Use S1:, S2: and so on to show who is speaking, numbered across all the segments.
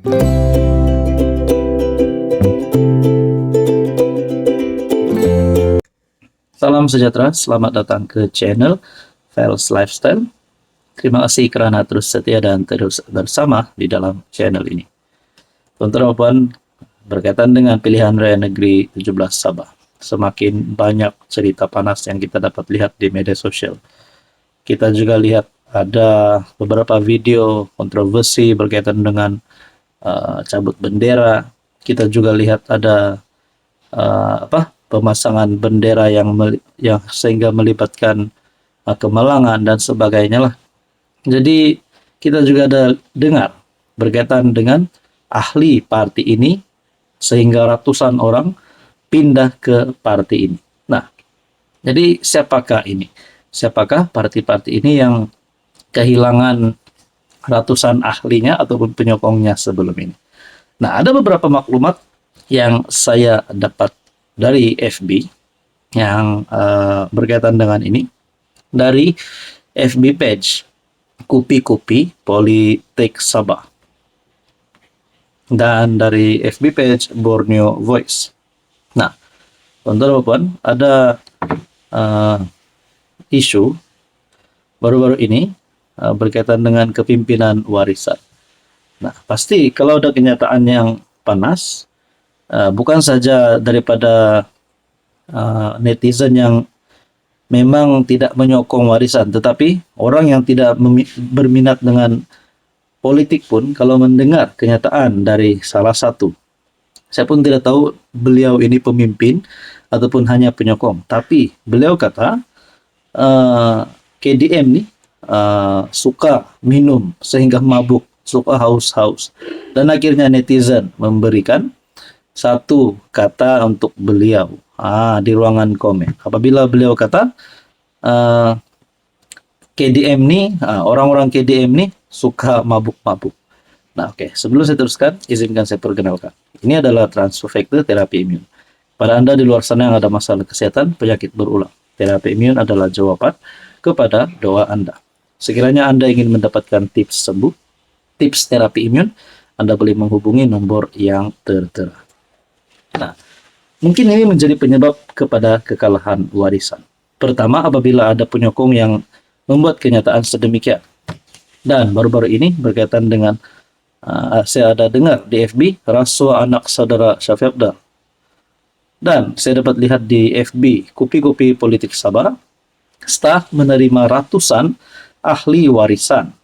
S1: Salam sejahtera, selamat datang ke channel Fels Lifestyle. Terima kasih karena terus setia dan terus bersama di dalam channel ini. Tuan-tuan, berkaitan dengan pilihan raya negeri 17 Sabah, semakin banyak cerita panas yang kita dapat lihat di media sosial. Kita juga lihat ada beberapa video kontroversi berkaitan dengan cabut bendera. Kita juga lihat ada pemasangan bendera yang sehingga melibatkan kemalangan dan sebagainya lah. Jadi kita juga ada dengar berkaitan dengan ahli parti ini sehingga ratusan orang pindah ke parti ini. Nah, jadi siapakah ini? Siapakah parti-parti ini yang kehilangan ratusan ahlinya ataupun penyokongnya sebelum ini? Nah, ada beberapa maklumat yang saya dapat dari FB yang berkaitan dengan ini, dari FB page Kupi-Kupi Politik Sabah dan dari FB page Borneo Voice. Nah, teman-teman, ada isu baru-baru ini berkaitan dengan kepimpinan warisan. Nah, pasti kalau ada kenyataan yang panas, bukan saja daripada netizen yang memang tidak menyokong warisan, tetapi orang yang tidak berminat dengan politik pun kalau mendengar kenyataan dari salah satu, saya pun tidak tahu beliau ini pemimpin ataupun hanya penyokong, tapi beliau kata KDM nih suka minum sehingga mabuk, suka haus-haus, dan akhirnya netizen memberikan satu kata untuk beliau di ruangan komen. Apabila beliau kata KDM nih, orang-orang KDM nih suka mabuk-mabuk. Nah, oke. Sebelum saya teruskan, izinkan saya perkenalkan. Ini adalah transfer factor terapi imun. Pada Anda di luar sana yang ada masalah kesehatan, penyakit berulang, terapi imun adalah jawaban kepada doa Anda. Sekiranya Anda ingin mendapatkan tips sembuh, tips terapi imun, Anda boleh menghubungi nomor yang tertera. Nah, mungkin ini menjadi penyebab kepada kekalahan warisan. Pertama, apabila ada penyokong yang membuat kenyataan sedemikian. Dan baru-baru ini berkaitan dengan saya ada dengar di FB rasuah anak saudara Syafiq Abdal. Dan saya dapat lihat di FB Kupi-Kupi Politik Sabah, staf menerima ratusan ahli warisan.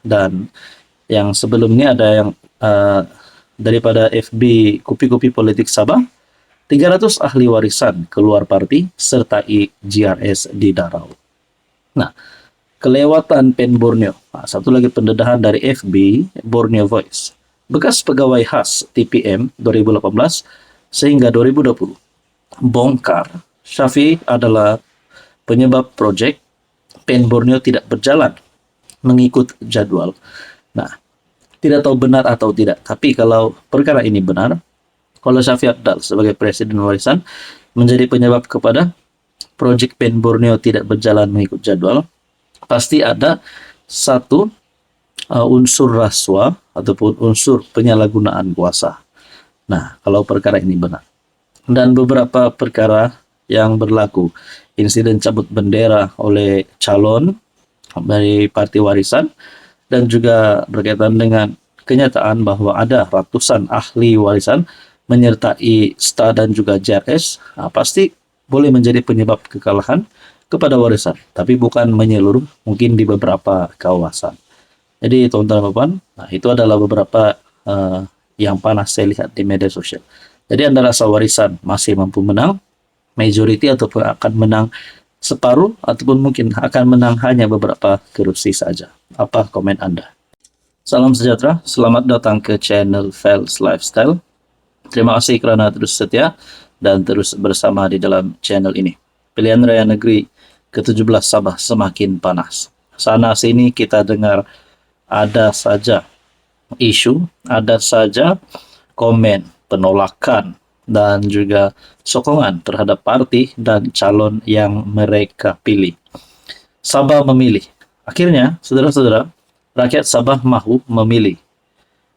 S1: Dan yang sebelumnya ada yang daripada FB Kupi-Kupi Politik Sabah, 300 ahli warisan keluar parti serta GRS di Darau. Nah, kelewatan Pen Borneo. Nah, satu lagi pendedahan dari FB Borneo Voice. Bekas pegawai khas TPM 2018 sehingga 2020. Bongkar, Syafi adalah penyebab proyek Pen Borneo tidak berjalan mengikut jadwal. Nah, tidak tahu benar atau tidak, tapi kalau perkara ini benar, kalau Syafi Abdal sebagai presiden warisan menjadi penyebab kepada proyek Pen Borneo tidak berjalan mengikut jadwal, pasti ada satu unsur rasuah ataupun unsur penyalahgunaan kuasa. Nah, kalau perkara ini benar. Dan beberapa perkara yang berlaku, insiden cabut bendera oleh calon dari parti warisan, dan juga berkaitan dengan kenyataan bahwa ada ratusan ahli warisan menyertai STA dan juga JRS, pasti boleh menjadi penyebab kekalahan kepada warisan, tapi bukan menyeluruh, mungkin di beberapa kawasan. Jadi teman-teman, itu adalah beberapa yang panas saya lihat di media sosial. Jadi Anda rasa warisan masih mampu menang majority ataupun akan menang separuh ataupun mungkin akan menang hanya beberapa kursi saja? Apa komen Anda? Salam sejahtera, selamat datang ke channel Fels Lifestyle. Terima kasih kerana terus setia dan terus bersama di dalam channel ini. Pilihan raya negeri ke-17 Sabah semakin panas. Sana sini kita dengar ada saja isu, ada saja komen, penolakan, dan juga sokongan terhadap parti dan calon yang mereka pilih. Sabah memilih. Akhirnya, saudara-saudara, rakyat Sabah mahu memilih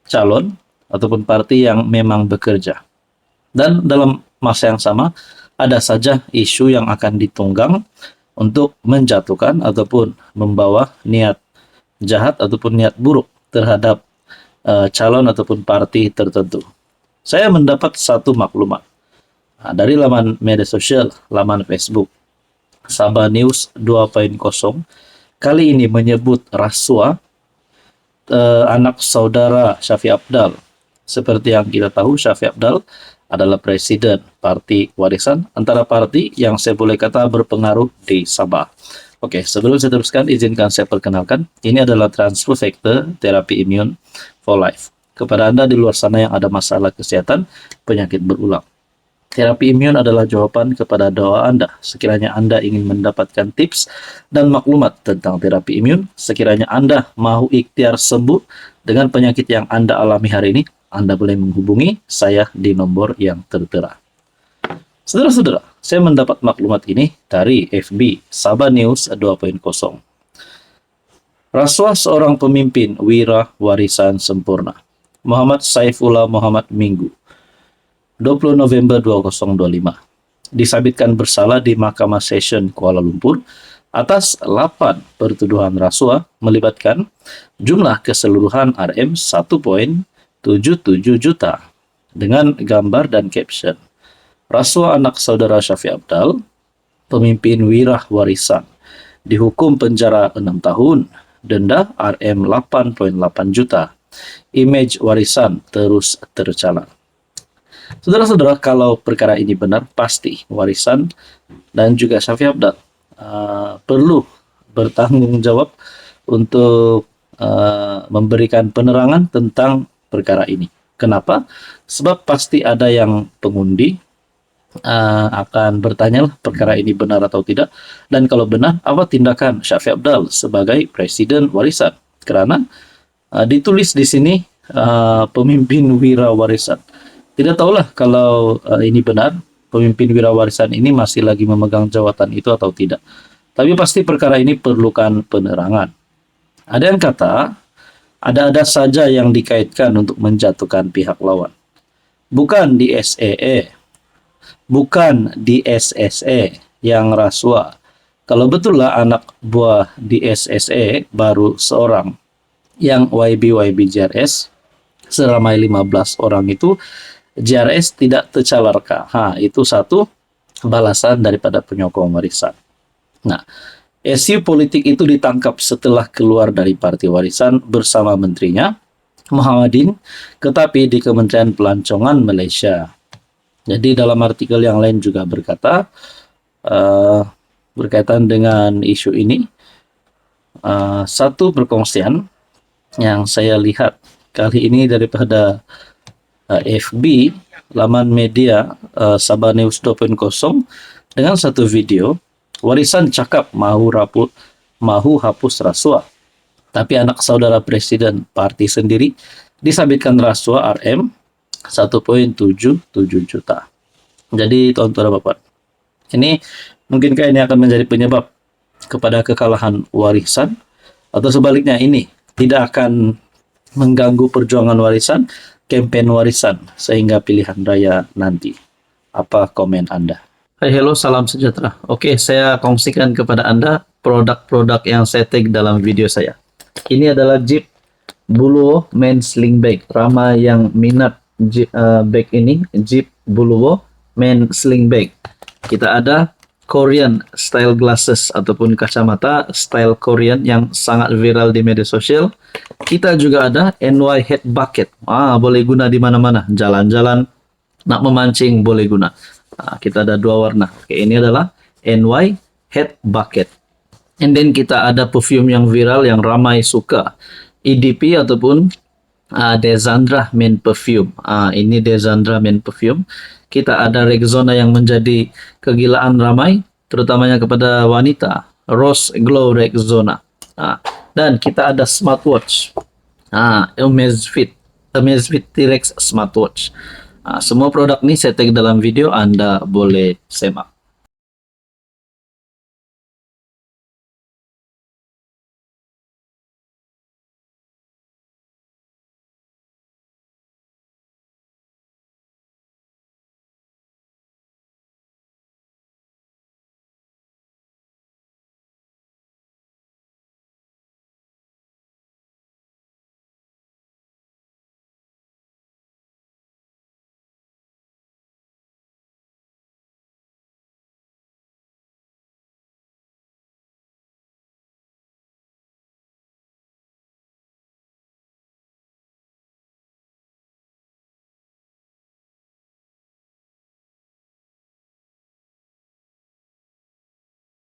S1: calon ataupun parti yang memang bekerja. Dan dalam masa yang sama, ada saja isu yang akan ditunggang untuk menjatuhkan ataupun membawa niat jahat ataupun niat buruk terhadap calon ataupun parti tertentu. Saya mendapat satu maklumat dari laman media sosial, laman Facebook Sabah News 2.0 kali ini menyebut rasuah anak saudara Syafiq Apdal. Seperti yang kita tahu, Syafiq Apdal adalah presiden Parti Warisan, antara parti yang saya boleh kata berpengaruh di Sabah. Oke, sebelum saya teruskan, izinkan saya perkenalkan. Ini adalah transfer factor terapi imun for life. Kepada Anda di luar sana yang ada masalah kesehatan, penyakit berulang. Terapi imun adalah jawaban kepada doa Anda. Sekiranya Anda ingin mendapatkan tips dan maklumat tentang terapi imun, sekiranya Anda mau ikhtiar sembuh dengan penyakit yang Anda alami hari ini, Anda boleh menghubungi saya di nomor yang tertera. Saudara-saudara, saya mendapat maklumat ini dari FB Sabah News 2.0. Rasuah seorang pemimpin wira warisan sempurna, Muhammad Saifullah Muhammad Minggu, 20 November 2025, disabitkan bersalah di Mahkamah Session Kuala Lumpur atas 8 pertuduhan rasuah melibatkan jumlah keseluruhan RM 1,77 juta dengan gambar dan caption. Rasuah anak saudara Syafiq Apdal, pemimpin wira warisan, dihukum penjara 6 tahun, denda RM 8,8 juta. Image warisan terus tercalar. Saudara-saudara, kalau perkara ini benar, pasti warisan dan juga Syafiq Apdal perlu bertanggung jawab untuk memberikan penerangan tentang perkara ini. Kenapa? Sebab pasti ada yang pengundi akan bertanya perkara ini benar atau tidak, dan kalau benar, apa tindakan Syafiq Apdal sebagai presiden warisan? Karena ditulis di sini pemimpin wira warisan. Tidak tahulah kalau ini benar, pemimpin wira warisan ini masih lagi memegang jawatan itu atau tidak. Tapi pasti perkara ini perlukan penerangan. Ada yang kata, ada-ada saja yang dikaitkan untuk menjatuhkan pihak lawan. Bukan di SEE, bukan di SSE yang rasuah. Kalau betullah anak buah di SSE baru seorang, yang YB JRS seramai 15 orang itu, JRS tidak tercalarkan. Itu satu balasan daripada penyokong warisan. Nah, isu politik itu ditangkap setelah keluar dari Parti Warisan bersama menterinya, Muhammadin, tetapi di Kementerian Pelancongan Malaysia. Jadi dalam artikel yang lain juga berkata, berkaitan dengan isu ini, satu perkongsian yang saya lihat kali ini daripada FB, laman media Sabah News 2.0, dengan satu video, warisan cakap mahu hapus rasuah. Tapi anak saudara presiden parti sendiri disabitkan rasuah RM 1,77 juta. Jadi tuan-tuan dan bapak, ini mungkinkah ini akan menjadi penyebab kepada kekalahan warisan, atau sebaliknya ini tidak akan mengganggu perjuangan warisan, campaign warisan, sehingga pilihan raya nanti? Apa komen Anda? Hai, hello, salam sejahtera. Oke, saya kongsikan kepada Anda produk-produk yang saya tag dalam video saya. Ini adalah Jeep Buluwo Men Sling Bag. Ramai yang minat bag ini, Jeep Buluwo Men Sling Bag. Kita ada Korean style glasses ataupun kacamata style Korean yang sangat viral di media sosial. Kita juga ada NY Head Bucket. Boleh guna di mana-mana. Jalan-jalan, nak memancing boleh guna. Kita ada dua warna. Oke, ini adalah NY Head Bucket. And then kita ada perfume yang viral yang ramai suka. EDP ataupun Desandra Men Perfume. Ini Desandra Men Perfume. Kita ada Rexona yang menjadi kegilaan ramai, terutamanya kepada wanita. Rose Glow Rexona. Dan kita ada smartwatch. Amazfit T-Rex smartwatch. Semua produk ini saya tag dalam video, Anda boleh semak.